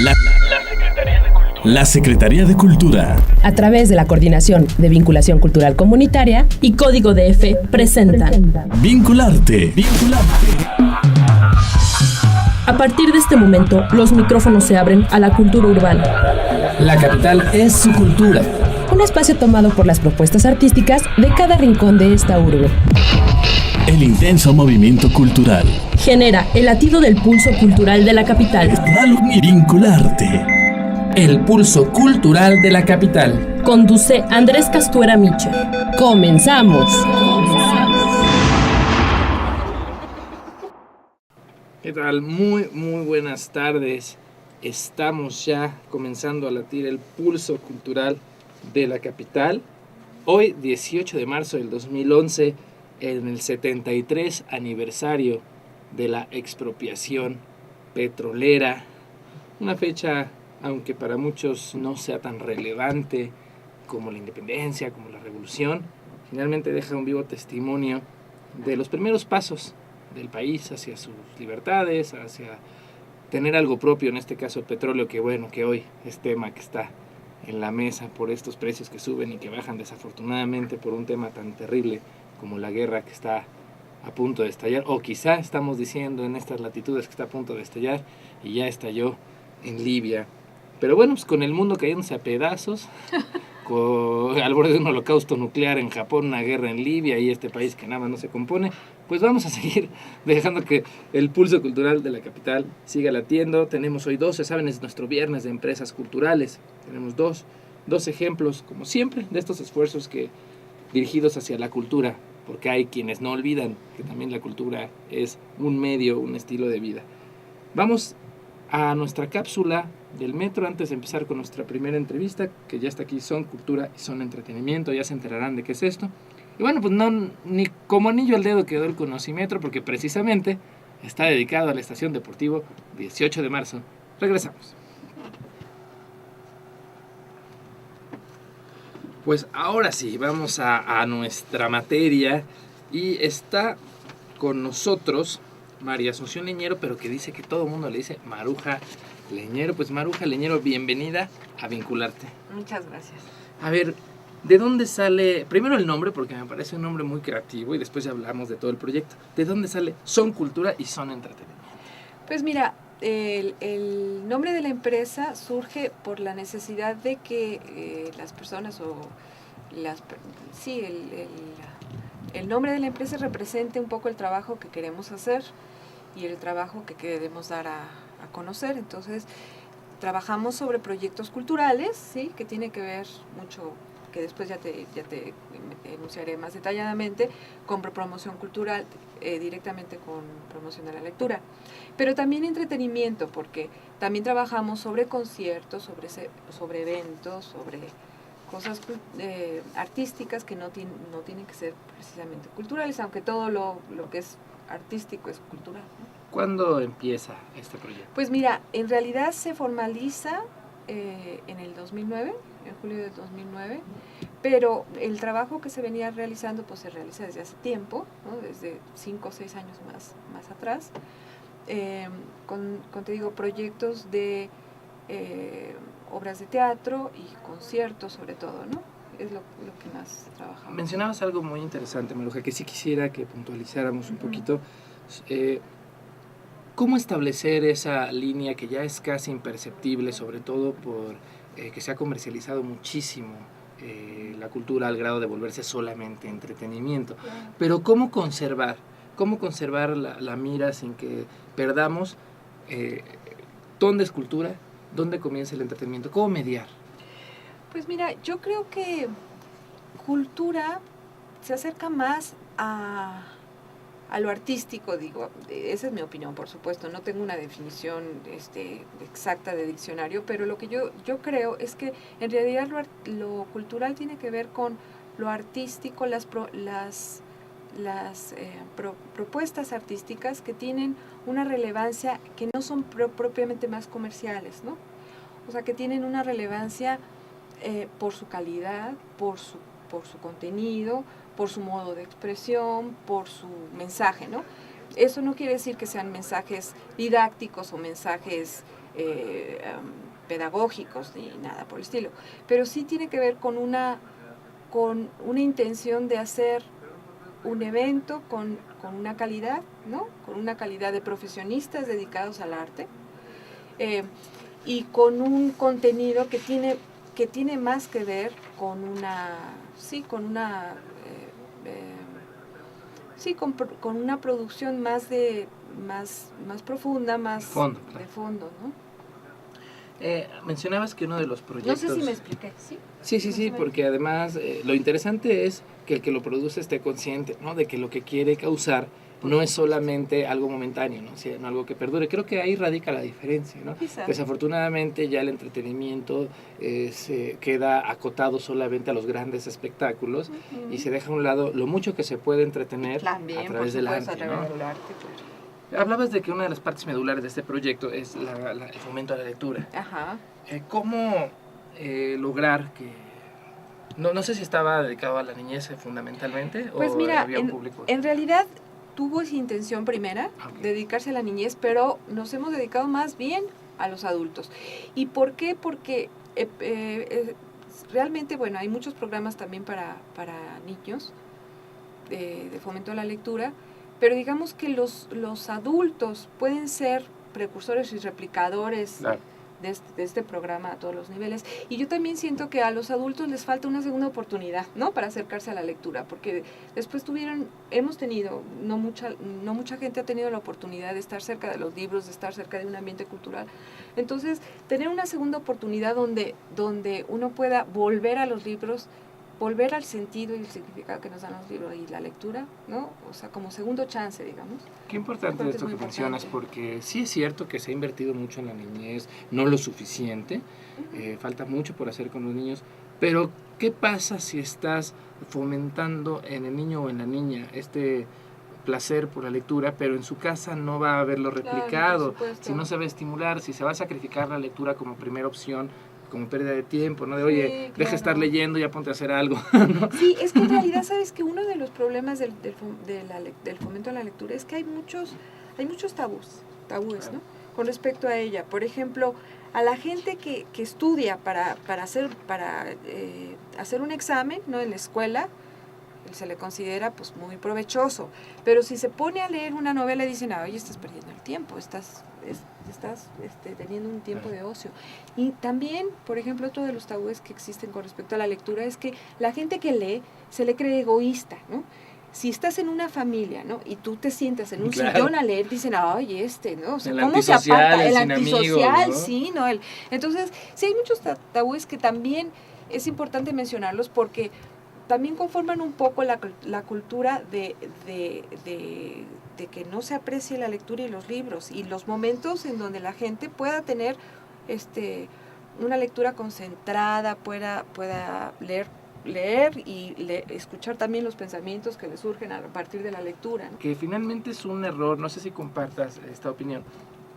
La Secretaría de Cultura, a través de la Coordinación de Vinculación Cultural Comunitaria y Código DF, presentan Vincularte. A partir de este momento, los micrófonos se abren a la cultura urbana. La capital es su cultura. Un espacio tomado por las propuestas artísticas de cada rincón de esta urbe. El intenso movimiento cultural Genera el latido del pulso cultural de la capital. Vincularte. El pulso cultural de la capital. Conduce Andrés Castuera Miche. ¡Comenzamos! ¿Qué tal? Muy buenas tardes. Estamos ya comenzando a latir el pulso cultural de la capital. Hoy, 18 de marzo del 2011, en el 73 aniversario de la expropiación petrolera. Una fecha, aunque para muchos no sea tan relevante como la independencia, como la revolución, finalmente deja un vivo testimonio de los primeros pasos del país hacia sus libertades, hacia tener algo propio, en este caso el petróleo, que hoy es tema que está en la mesa por estos precios que suben y que bajan desafortunadamente por un tema tan terrible como la guerra que está a punto de estallar, o quizá estamos diciendo en estas latitudes que está a punto de estallar y ya estalló en Libia. Pero bueno, pues con el mundo cayéndose a pedazos, al borde de un holocausto nuclear en Japón, una guerra en Libia y este país que nada más no se compone, pues vamos a seguir dejando que el pulso cultural de la capital siga latiendo. Tenemos hoy saben, es nuestro viernes de empresas culturales. Tenemos dos ejemplos, como siempre, de estos esfuerzos dirigidos hacia la cultura, porque hay quienes no olvidan que también la cultura es un medio, un estilo de vida. Vamos a nuestra cápsula del metro antes de empezar con nuestra primera entrevista, que ya está aquí. Son cultura y son entretenimiento, ya se enterarán de qué es esto. Y bueno, pues ni como anillo al dedo quedó el conocimiento, porque precisamente está dedicado a la estación deportivo 18 de marzo. Regresamos. Pues ahora sí, vamos a nuestra materia, y está con nosotros María Asunción Leñero, pero que dice que todo el mundo le dice Maruja Leñero. Pues Maruja Leñero, bienvenida a Vincularte. Muchas gracias. A ver, ¿de dónde sale, primero el nombre, porque me parece un nombre muy creativo, y después ya hablamos de todo el proyecto? ¿De dónde sale Son Cultura y Son Entretenimiento? Pues mira, el nombre de la empresa surge por la necesidad de que las personas el nombre de la empresa represente un poco el trabajo que queremos hacer y el trabajo que queremos dar a conocer. Entonces, trabajamos sobre proyectos culturales, ¿sí? Que tiene que ver mucho, que después ya te enunciaré más detalladamente, con promoción cultural, directamente con promoción de la lectura. Pero también entretenimiento, porque también trabajamos sobre conciertos, sobre eventos, sobre cosas artísticas que no tienen que ser precisamente culturales, aunque todo lo que es artístico es cultural, ¿no? ¿Cuándo empieza este proyecto? Pues mira, en realidad se formaliza en el 2009, en julio del 2009, pero el trabajo que se venía realizando pues se realiza desde hace tiempo, ¿no? Desde 5 o 6 años más atrás, te digo, proyectos de obras de teatro y conciertos sobre todo, ¿no? Es lo que más trabajamos. Mencionabas algo muy interesante, Maruja, que sí quisiera que puntualizáramos un poquito. ¿Cómo establecer esa línea que ya es casi imperceptible, sobre todo por que se ha comercializado muchísimo la cultura al grado de volverse solamente entretenimiento? Pero ¿cómo conservar la mira sin que perdamos dónde es cultura, dónde comienza el entretenimiento? ¿Cómo mediar? Pues mira, yo creo que cultura se acerca más a lo artístico, digo, esa es mi opinión, por supuesto, no tengo una definición exacta de diccionario, pero lo que yo creo es que en realidad lo cultural tiene que ver con lo artístico, las propuestas artísticas que tienen una relevancia que no son propiamente más comerciales, ¿no? O sea, que tienen una relevancia por su calidad, por su contenido, por su modo de expresión, por su mensaje, ¿no? Eso no quiere decir que sean mensajes didácticos o mensajes pedagógicos ni nada por el estilo, pero sí tiene que ver con una intención de hacer un evento con una calidad, ¿no? Con una calidad de profesionistas dedicados al arte, y con un contenido que tiene más que ver con una producción más profunda, más fondo, claro. De fondo, ¿no? Mencionabas que uno de los proyectos... No sé si me expliqué, ¿sí? Sí, porque además lo interesante es que el que lo produce esté consciente, ¿no? De que lo que quiere causar no es solamente algo momentáneo, ¿no? Sino algo que perdure. Creo que ahí radica la diferencia, ¿no? Quizá. Desafortunadamente ya el entretenimiento se queda acotado solamente a los grandes espectáculos y se deja a un lado lo mucho que se puede entretener También, a través del arte, a través ¿no? del arte, claro. Hablabas de que una de las partes medulares de este proyecto es el fomento a la lectura. Ajá. ¿Cómo lograr que... No sé si estaba dedicado a la niñez fundamentalmente Pues o mira, había un público... en realidad tuvo esa intención primera, Okay. dedicarse a la niñez, pero nos hemos dedicado más bien a los adultos. ¿Y por qué? Porque realmente, bueno, hay muchos programas también para niños de fomento a la lectura, pero digamos que los adultos pueden ser precursores y replicadores Claro. de este programa a todos los niveles. Y yo también siento que a los adultos les falta una segunda oportunidad, ¿no? Para acercarse a la lectura, porque después hemos tenido, no mucha gente ha tenido la oportunidad de estar cerca de los libros, de estar cerca de un ambiente cultural. Entonces, tener una segunda oportunidad donde uno pueda volver a los libros, volver al sentido y el significado que nos dan los libros y la lectura, ¿no? O sea, como segundo chance, digamos. Qué importante Creo que esto es que muy mencionas, importante. porque sí es cierto que se ha invertido mucho en la niñez, no lo suficiente, falta mucho por hacer con los niños, pero ¿qué pasa si estás fomentando en el niño o en la niña este placer por la lectura, pero en su casa no va a haberlo replicado? Claro, por supuesto. Si no se va a estimular, si se va a sacrificar la lectura como primera opción, como pérdida de tiempo, ¿no? De, oye, Sí, deja claro. de estar leyendo, ya ponte a hacer algo, ¿no? Sí, es que en realidad sabes que uno de los problemas del fomento a la lectura es que hay muchos tabúes, ¿no? Con respecto a ella. Por ejemplo, a la gente que estudia para hacer un examen, ¿no? En la escuela, se le considera pues muy provechoso, pero si se pone a leer una novela dicen, oye, estás perdiendo el tiempo, estás teniendo un tiempo de ocio. Y también, por ejemplo, otro de los tabúes que existen con respecto a la lectura es que la gente que lee se le cree egoísta, ¿no? Si estás en una familia, ¿no? Y tú te sientas en un Claro. sillón a leer, dicen, ay, ¿no? O sea, El ¿cómo se antisocial, aparta? El sin antisocial, amigos, ¿no? sí, ¿no? Entonces, sí hay muchos tabúes que también es importante mencionarlos porque también conforman un poco la cultura de que no se aprecie la lectura y los libros y los momentos en donde la gente pueda tener una lectura concentrada, pueda leer y escuchar también los pensamientos que le surgen a partir de la lectura, ¿no? Que finalmente es un error, no sé si compartas esta opinión,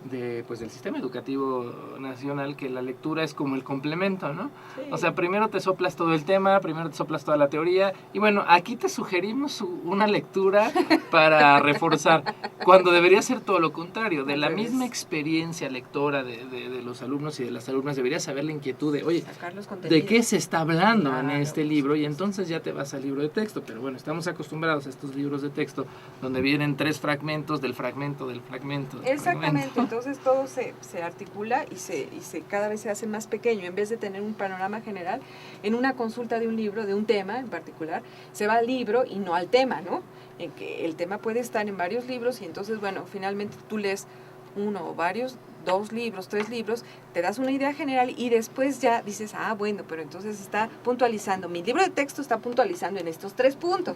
del sistema educativo nacional, que la lectura es como el complemento, ¿no? Sí. O sea, primero te soplas todo el tema, primero te soplas toda la teoría, y bueno, aquí te sugerimos una lectura para reforzar, cuando debería ser todo lo contrario. De la misma experiencia lectora de los alumnos y de las alumnas, deberías saber la inquietud de, oye, Sacar los ¿de contenidos. qué se está hablando en Claro, este libro? Y entonces ya te vas al libro de texto. Pero bueno, estamos acostumbrados a estos libros de texto donde vienen 3 fragmentos del fragmento del fragmento. Del Exactamente, fragmento. entonces todo se articula y se cada vez se hace más pequeño. En vez de tener un panorama general, en una consulta de un libro, de un tema en particular, se va al libro y no al tema, ¿no? En que el tema puede estar en varios libros y entonces, bueno, finalmente tú lees uno o varios, 2 libros, 3 libros, te das una idea general y después ya dices, bueno, pero entonces está puntualizando, mi libro de texto está puntualizando en estos 3 puntos,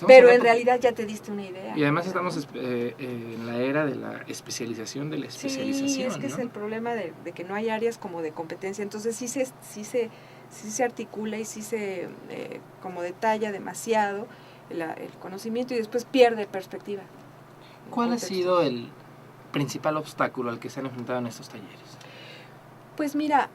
pero en realidad ya te diste una idea. Y además estamos en la era de la especialización de la especialización. Sí, es que ¿no? es el problema de que no hay áreas como de competencia, entonces sí se articula y sí se como detalla demasiado el conocimiento y después pierde perspectiva. ¿Cuál ha sido el principal obstáculo al que se han enfrentado en estos talleres? Pues mira,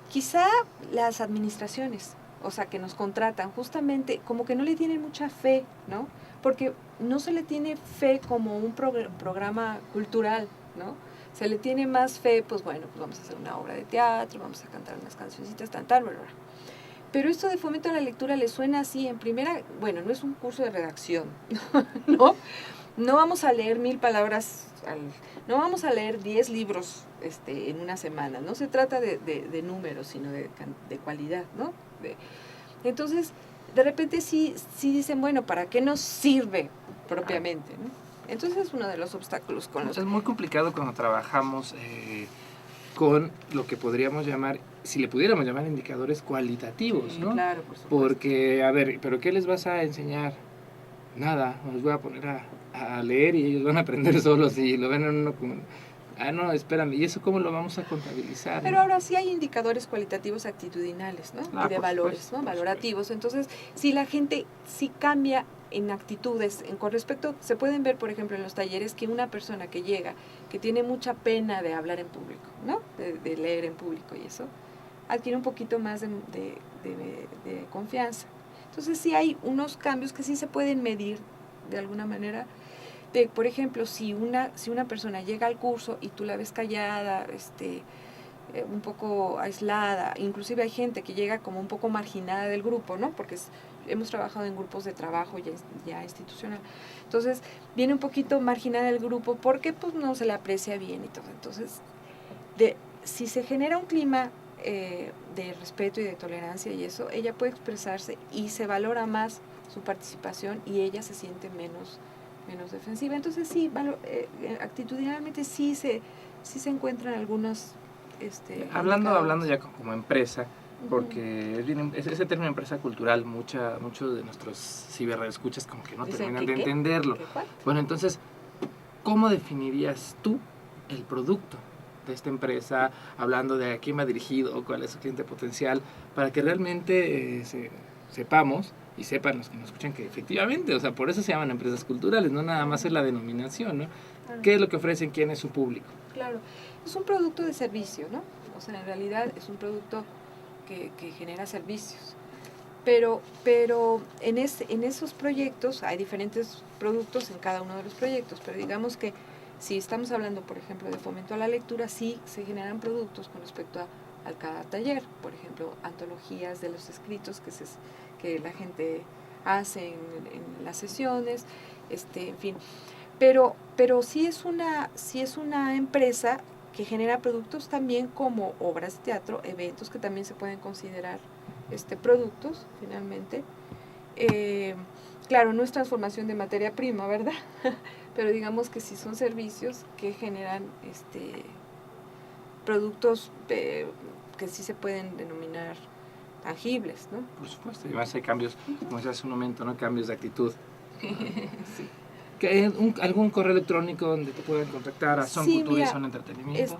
quizá las administraciones, o sea, que nos contratan, justamente como que no le tienen mucha fe, ¿no? Porque no se le tiene fe como un programa cultural, ¿no? se le tiene más fe, pues bueno, pues vamos a hacer una obra de teatro, vamos a cantar unas cancioncitas, tal, bla, bla, bla. Pero esto de fomento a la lectura le suena así en primera, bueno, no es un curso de redacción, ¿no? No vamos a leer 1000 palabras, no vamos a leer 10 libros en una semana, no se trata de números, sino de cualidad, ¿no? Entonces, de repente sí dicen, bueno, ¿para qué nos sirve propiamente, ¿no? Entonces es uno de los obstáculos con los... Es muy complicado cuando trabajamos con lo que podríamos llamar, si le pudiéramos llamar indicadores cualitativos, ¿no? Claro, por supuesto. Porque, a ver, ¿pero qué les vas a enseñar? Nada, los voy a poner a leer y ellos van a aprender solos y lo ven en uno como... no, espérame, ¿y eso cómo lo vamos a contabilizar? Pero ahora sí hay indicadores cualitativos actitudinales, ¿no? Y de valores, supuesto, ¿no? Valorativos. Entonces, si la gente sí cambia en actitudes, con respecto, se pueden ver, por ejemplo, en los talleres que una persona que llega, que tiene mucha pena de hablar en público, ¿no? De leer en público y eso, adquiere un poquito más de confianza. Entonces, sí hay unos cambios que sí se pueden medir de alguna manera. Por ejemplo, si una persona llega al curso y tú la ves callada, un poco aislada, inclusive hay gente que llega como un poco marginada del grupo, ¿no? Porque hemos trabajado en grupos de trabajo ya institucional. Entonces, viene un poquito marginada del grupo porque pues no se le aprecia bien y todo. Entonces, si se genera un clima de respeto y de tolerancia y eso, ella puede expresarse y se valora más su participación y ella se siente menos defensiva. Entonces sí, actitudinalmente sí se encuentran algunos hablando ya como empresa, porque ese término empresa cultural, muchos de nuestros ciberrescuchas como que no terminan de entenderlo. Bueno, entonces, ¿cómo definirías tú el producto de esta empresa, hablando de a quién va dirigido, cuál es su cliente potencial, para que realmente sepamos y sepan los que nos escuchan que efectivamente, o sea, por eso se llaman empresas culturales, no nada más es la denominación, ¿no? Claro. ¿Qué es lo que ofrecen? ¿Quién es su público? Claro, es un producto de servicio, ¿no? O sea, en realidad es un producto que genera servicios. Pero en esos proyectos hay diferentes productos en cada uno de los proyectos, pero digamos que si estamos hablando, por ejemplo, de fomento a la lectura, sí se generan productos con respecto a cada taller, por ejemplo, antologías de los escritos que la gente hace en las sesiones, en fin. Pero sí es una empresa que genera productos también como obras de teatro, eventos que también se pueden considerar productos, finalmente. Claro, no es transformación de materia prima, ¿verdad? Pero digamos que sí son servicios que generan productos que sí se pueden denominar tangibles, ¿no? Por supuesto, y además hay cambios, como decía hace un momento, ¿no? Cambios de actitud. Sí. ¿Algún correo electrónico donde te puedan contactar a Son Cultura y Son Entretenimiento?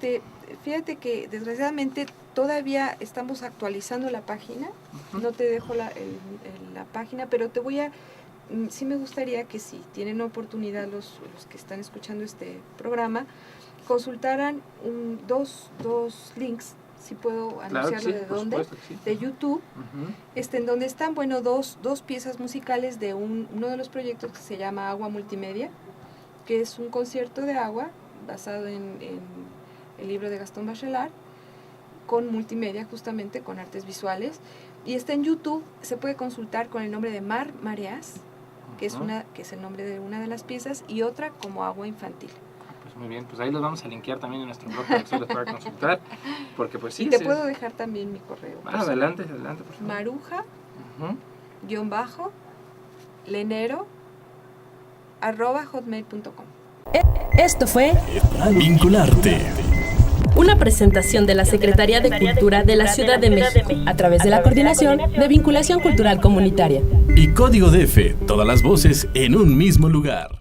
Fíjate que desgraciadamente todavía estamos actualizando la página. No te dejo la página, pero sí me gustaría que si tienen oportunidad los que están escuchando este programa, consultaran dos links, si puedo anunciarlo, claro, de dónde, sí. De YouTube, en donde están, dos piezas musicales de uno de los proyectos que se llama Agua Multimedia, que es un concierto de agua basado en el libro de Gastón Bachelard, con multimedia, justamente con artes visuales, y está en YouTube. Se puede consultar con el nombre de Mar Mareas, que es el nombre de una de las piezas, y otra como Agua Infantil. Muy bien, pues ahí los vamos a linkear también en nuestro blog para que se los pueda consultar, porque pues sí. Y te puedo dejar también mi correo. Adelante, por favor. maruja-lenero@hotmail.com. Esto fue Vincularte. Una presentación de la Secretaría de Cultura de la Ciudad de México, a través de la Coordinación de Vinculación Cultural Comunitaria. Y Código DF, todas las voces en un mismo lugar.